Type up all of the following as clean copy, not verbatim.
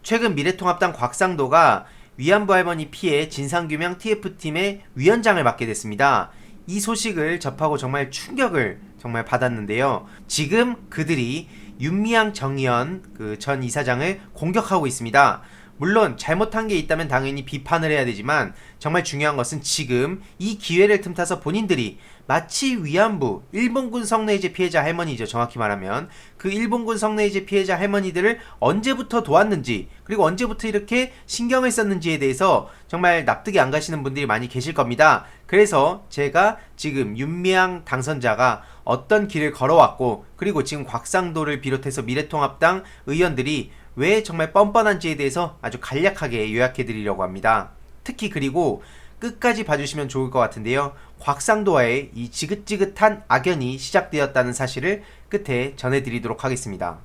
최근 미래통합당 곽상도가 위안부 할머니 피해 진상규명 TF팀의 위원장을 맡게 됐습니다. 이 소식을 접하고 정말 충격을 받았는데요. 지금 그들이 윤미향 정의연 전 이사장을 공격하고 있습니다. 물론 잘못한 게 있다면 당연히 비판을 해야 되지만 정말 중요한 것은 지금 이 기회를 틈타서 본인들이 마치 위안부 일본군 성노예제 피해자 할머니죠. 정확히 말하면 그 일본군 성노예제 피해자 할머니들을 언제부터 도왔는지, 그리고 언제부터 이렇게 신경을 썼는지에 대해서 정말 납득이 안 가시는 분들이 많이 계실 겁니다. 그래서 제가 지금 윤미향 당선자가 어떤 길을 걸어왔고, 그리고 지금 곽상도를 비롯해서 미래통합당 의원들이 왜 정말 뻔뻔한지에 대해서 아주 간략하게 요약해드리려고 합니다. 특히 그리고 끝까지 봐주시면 좋을 것 같은데요. 곽상도와의 이 지긋지긋한 악연이 시작되었다는 사실을 끝에 전해드리도록 하겠습니다.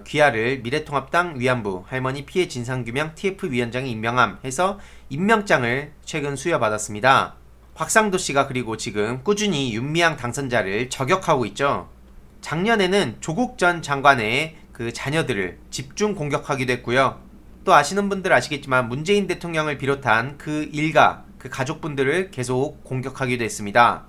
귀하를 미래통합당 위안부 할머니 피해 진상규명 TF위원장에 임명함 해서 임명장을 최근 수여받았습니다. 곽상도씨가 그리고 지금 꾸준히 윤미향 당선자를 저격하고 있죠. 작년에는 조국 전 장관의 그 자녀들을 집중 공격하기도 했고요. 또 아시는 분들 아시겠지만 문재인 대통령을 비롯한 그 일가, 그 가족분들을 계속 공격하기도 했습니다.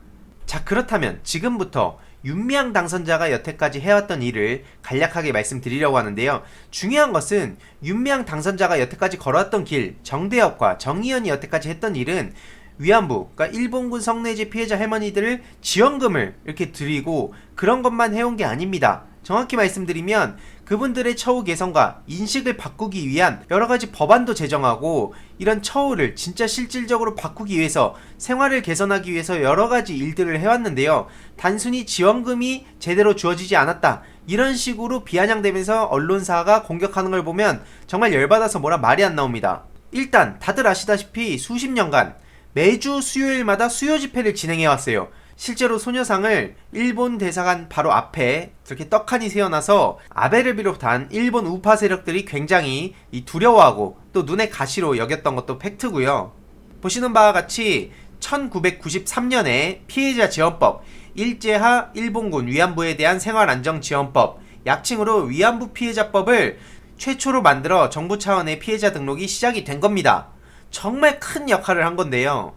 자, 그렇다면 지금부터 윤미향 당선자가 여태까지 해왔던 일을 간략하게 말씀드리려고 하는데요. 중요한 것은 윤미향 당선자가 여태까지 걸어왔던 길, 정대협과 정의연이 여태까지 했던 일은 위안부, 그러니까 일본군 성노예제 피해자 할머니들을 지원금을 이렇게 드리고 그런 것만 해온 게 아닙니다. 정확히 말씀드리면 그분들의 처우 개선과 인식을 바꾸기 위한 여러가지 법안도 제정하고, 이런 처우를 진짜 실질적으로 바꾸기 위해서, 생활을 개선하기 위해서 여러가지 일들을 해왔는데요. 단순히 지원금이 제대로 주어지지 않았다, 이런 식으로 비아냥대면서 언론사가 공격하는 걸 보면 정말 열받아서 뭐라 말이 안 나옵니다. 일단 다들 아시다시피 수십 년간 매주 수요일마다 수요 집회를 진행해왔어요. 실제로 소녀상을 일본 대사관 바로 앞에 이렇게 떡하니 세워놔서 아베를 비롯한 일본 우파 세력들이 굉장히 두려워하고 또 눈에 가시로 여겼던 것도 팩트고요. 보시는 바와 같이 1993년에 피해자 지원법, 일제하 일본군 위안부에 대한 생활안정지원법, 약칭으로 위안부 피해자법을 최초로 만들어 정부 차원의 피해자 등록이 시작이 된 겁니다. 정말 큰 역할을 한 건데요.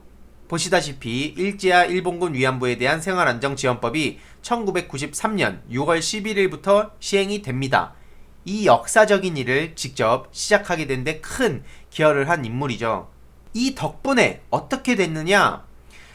보시다시피 일제하 일본군 위안부에 대한 생활안정지원법이 1993년 6월 11일부터 시행이 됩니다. 이 역사적인 일을 직접 시작하게 된 데 큰 기여를 한 인물이죠. 이 덕분에 어떻게 됐느냐?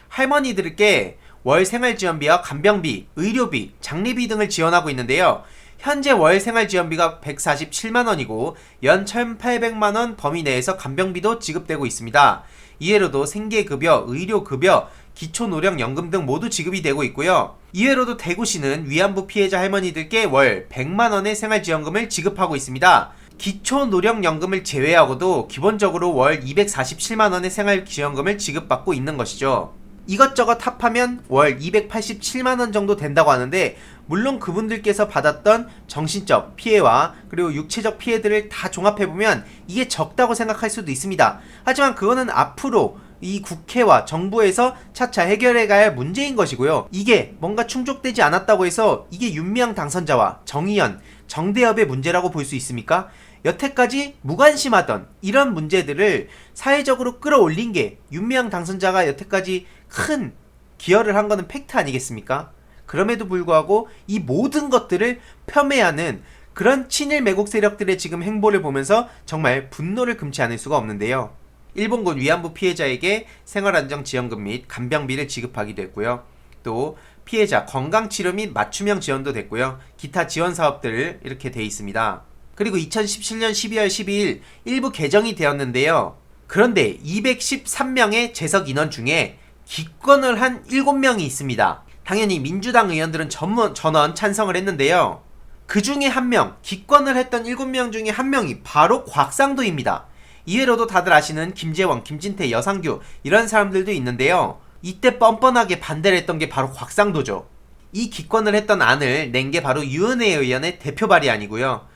할머니들께 월 생활지원비와 간병비, 의료비, 장례비 등을 지원하고 있는데요. 현재 월 생활지원비가 147만원이고 연 1,800만원 범위 내에서 간병비도 지급되고 있습니다. 이외로도 생계급여, 의료급여, 기초노령연금 등 모두 지급이 되고 있고요. 이외로도 대구시는 위안부 피해자 할머니들께 월 100만원의 생활지원금을 지급하고 있습니다. 기초노령연금을 제외하고도 기본적으로 월 247만원의 생활지원금을 지급받고 있는 것이죠. 이것저것 합하면 월 287만원 정도 된다고 하는데, 물론 그분들께서 받았던 정신적 피해와 그리고 육체적 피해들을 다 종합해보면 이게 적다고 생각할 수도 있습니다. 하지만 그거는 앞으로 이 국회와 정부에서 차차 해결해가야 할 문제인 것이고요. 이게 뭔가 충족되지 않았다고 해서 이게 윤미향 당선자와 정의연, 정대협의 문제라고 볼 수 있습니까? 여태까지 무관심하던 이런 문제들을 사회적으로 끌어올린 게 윤미향 당선자가 여태까지 큰 기여를 한 거는 팩트 아니겠습니까? 그럼에도 불구하고 이 모든 것들을 폄훼하는 그런 친일 매국 세력들의 지금 행보를 보면서 정말 분노를 금치 않을 수가 없는데요. 일본군 위안부 피해자에게 생활안정지원금 및 간병비를 지급하기도 했고요. 또 피해자 건강치료 및 맞춤형 지원도 됐고요. 기타 지원 사업들 이렇게 돼 있습니다. 그리고 2017년 12월 12일 일부 개정이 되었는데요. 그런데 213명의 재석 인원 중에 기권을 한 7명이 있습니다. 당연히 민주당 의원들은 전원 찬성을 했는데요. 그 중에 한 명, 기권을 했던 7명 중에 한 명이 바로 곽상도입니다. 이외로도 다들 아시는 김재원, 김진태, 여상규 이런 사람들도 있는데요. 이때 뻔뻔하게 반대를 했던 게 바로 곽상도죠. 이 기권을 했던 안을 낸 게 바로 유은혜 의원의 대표 발의안이고요.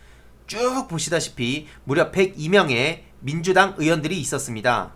쭉 보시다시피 무려 102명의 민주당 의원들이 있었습니다.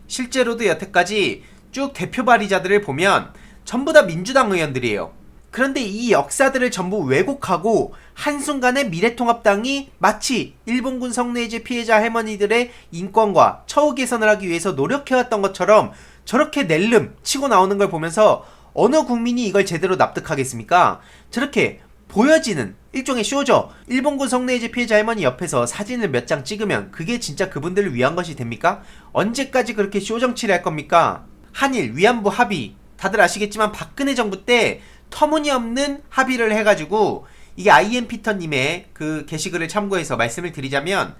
실제로도 여태까지 쭉 대표 발의자들을 보면 전부 다 민주당 의원들이에요. 그런데 이 역사들을 전부 왜곡하고 한순간에 미래통합당이 마치 일본군 성노예제 피해자 할머니들의 인권과 처우 개선을 하기 위해서 노력해왔던 것처럼 저렇게 낼름 치고 나오는 걸 보면서 어느 국민이 이걸 제대로 납득하겠습니까? 저렇게 보여지는 일종의 쇼죠. 일본군 성노예제 피해자 할머니 옆에서 사진을 몇 장 찍으면 그게 진짜 그분들을 위한 것이 됩니까? 언제까지 그렇게 쇼 정치를 할 겁니까? 한일 위안부 합의, 다들 아시겠지만 박근혜 정부 때 터무니없는 합의를 해가지고, 이게 IM 피터님의 그 게시글을 참고해서 말씀을 드리자면,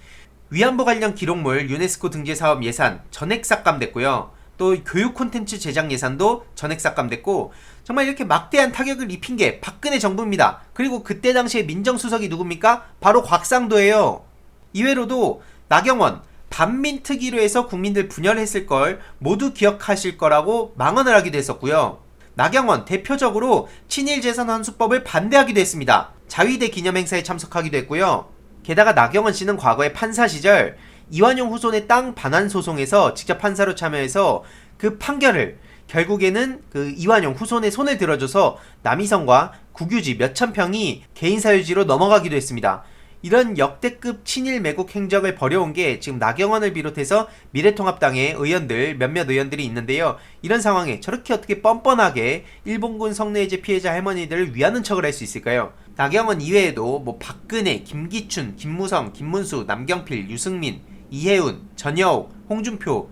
위안부 관련 기록물 유네스코 등재 사업 예산 전액 삭감됐고요. 또 교육 콘텐츠 제작 예산도 전액 삭감됐고, 정말 이렇게 막대한 타격을 입힌 게 박근혜 정부입니다. 그리고 그때 당시에 민정수석이 누굽니까? 바로 곽상도예요. 이외로도 나경원 반민특위로 해서 국민들 분열했을 걸 모두 기억하실 거라고 망언을 하기도 했었고요. 나경원 대표적으로 친일재산환수법을 반대하기도 했습니다. 자위대 기념행사에 참석하기도 했고요. 게다가 나경원 씨는 과거에 판사 시절 이완용 후손의 땅 반환 소송에서 직접 판사로 참여해서 그 판결을 결국에는 그 이완용 후손의 손을 들어줘서 남이성과 국유지 몇천 평이 개인사유지로 넘어가기도 했습니다. 이런 역대급 친일 매국 행적을 벌여온 게 지금 나경원을 비롯해서 미래통합당의 의원들, 몇몇 의원들이 있는데요. 이런 상황에 저렇게 어떻게 뻔뻔하게 일본군 성노예제 피해자 할머니들을 위하는 척을 할 수 있을까요? 나경원 이외에도 뭐 박근혜, 김기춘, 김무성, 김문수, 남경필, 유승민, 이해운, 전여옥, 홍준표,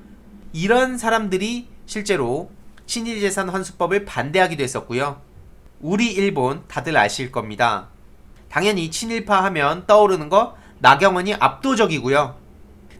이런 사람들이 실제로 친일재산 환수법을 반대하기도 했었고요. 우리 일본 다들 아실 겁니다. 당연히 친일파 하면 떠오르는 거 나경원이 압도적이고요.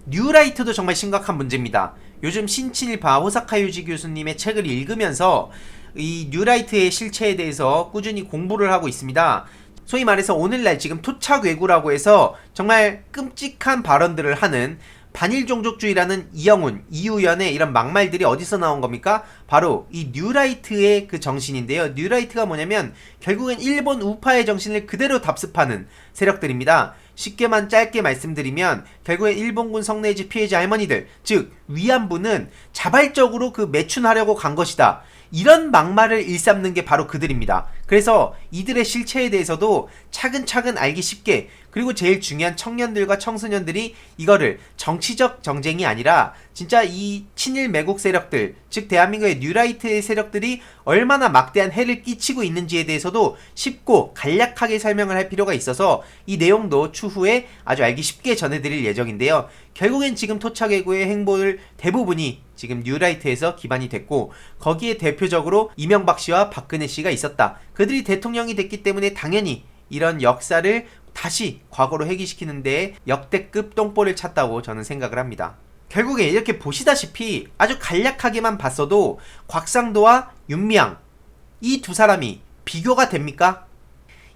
뉴라이트도 정말 심각한 문제입니다. 요즘 신친일파 호사카 유지 교수님의 책을 읽으면서 이 뉴라이트의 실체에 대해서 꾸준히 공부를 하고 있습니다. 소위 말해서 오늘날 지금 토착외구라고 해서 정말 끔찍한 발언들을 하는 반일종족주의라는 이영훈, 이우연의 이런 막말들이 어디서 나온 겁니까? 바로 이 뉴라이트의 그 정신인데요. 뉴라이트가 뭐냐면 결국엔 일본 우파의 정신을 그대로 답습하는 세력들입니다. 쉽게만 짧게 말씀드리면 결국엔 일본군 성노예제 피해자 할머니들, 즉 위안부는 자발적으로 그 매춘하려고 간 것이다. 이런 막말을 일삼는 게 바로 그들입니다. 그래서 이들의 실체에 대해서도 차근차근 알기 쉽게, 그리고 제일 중요한 청년들과 청소년들이 이거를 정치적 정쟁이 아니라 진짜 이 친일 매국 세력들, 즉 대한민국의 뉴라이트의 세력들이 얼마나 막대한 해를 끼치고 있는지에 대해서도 쉽고 간략하게 설명을 할 필요가 있어서 이 내용도 추후에 아주 알기 쉽게 전해드릴 예정인데요. 결국엔 지금 토착외구의 행보를 대부분이 지금 뉴라이트에서 기반이 됐고, 거기에 대표적으로 이명박 씨와 박근혜 씨가 있었다. 그들이 대통령이 됐기 때문에 당연히 이런 역사를 다시 과거로 회귀시키는 데 역대급 똥볼을 찼다고 저는 생각을 합니다. 결국에 이렇게 보시다시피 아주 간략하게만 봤어도 곽상도와 윤미향, 이 두 사람이 비교가 됩니까?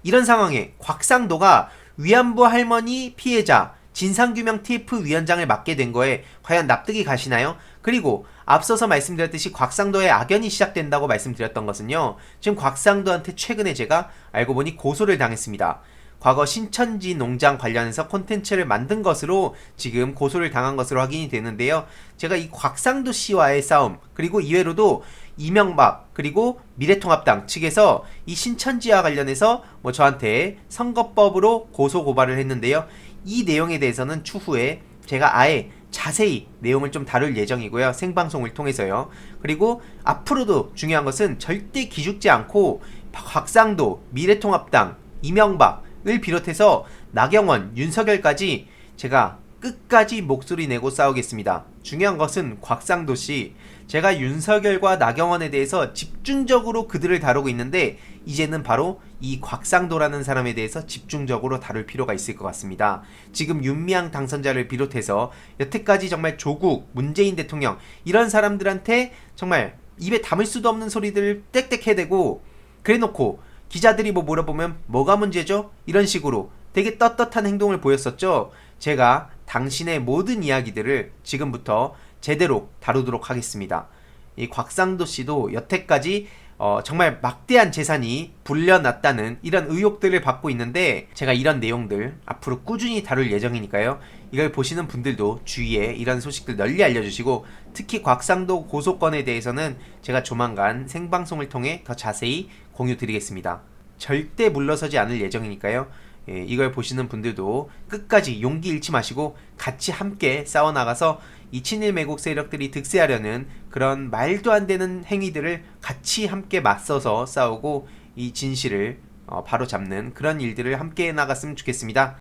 이런 상황에 곽상도가 위안부 할머니 피해자 진상규명 TF위원장을 맡게 된 거에 과연 납득이 가시나요? 그리고 앞서서 말씀드렸듯이 곽상도의 악연이 시작된다고 말씀드렸던 것은요, 지금 곽상도한테 최근에 제가 알고 보니 고소를 당했습니다. 과거 신천지 농장 관련해서 콘텐츠를 만든 것으로 지금 고소를 당한 것으로 확인이 되는데요. 제가 이 곽상도 씨와의 싸움, 그리고 이외로도 이명박 그리고 미래통합당 측에서 이 신천지와 관련해서 뭐 저한테 선거법으로 고소 고발을 했는데요. 이 내용에 대해서는 추후에 제가 아예 자세히 내용을 좀 다룰 예정이고요. 생방송을 통해서요. 그리고 앞으로도 중요한 것은 절대 기죽지 않고 곽상도, 미래통합당, 이명박을 비롯해서 나경원, 윤석열까지 제가 끝까지 목소리 내고 싸우겠습니다. 중요한 것은 곽상도 씨, 제가 윤석열과 나경원에 대해서 집중적으로 그들을 다루고 있는데 이제는 바로 이 곽상도라는 사람에 대해서 집중적으로 다룰 필요가 있을 것 같습니다. 지금 윤미향 당선자를 비롯해서 여태까지 정말 조국, 문재인 대통령 이런 사람들한테 정말 입에 담을 수도 없는 소리들을 땡땡 해대고, 그래놓고 기자들이 뭐 물어보면 뭐가 문제죠? 이런 식으로 되게 떳떳한 행동을 보였었죠. 제가 당신의 모든 이야기들을 지금부터 제대로 다루도록 하겠습니다. 이 곽상도 씨도 여태까지 정말 막대한 재산이 불려났다는 이런 의혹들을 받고 있는데, 제가 이런 내용들 앞으로 꾸준히 다룰 예정이니까요. 이걸 보시는 분들도 주위에 이런 소식들 널리 알려주시고, 특히 곽상도 고소건에 대해서는 제가 조만간 생방송을 통해 더 자세히 공유 드리겠습니다. 절대 물러서지 않을 예정이니까요. 예, 이걸 보시는 분들도 끝까지 용기 잃지 마시고 같이 함께 싸워나가서 이 친일 매국 세력들이 득세하려는 그런 말도 안 되는 행위들을 같이 함께 맞서서 싸우고 이 진실을 바로 잡는 그런 일들을 함께 나갔으면 좋겠습니다.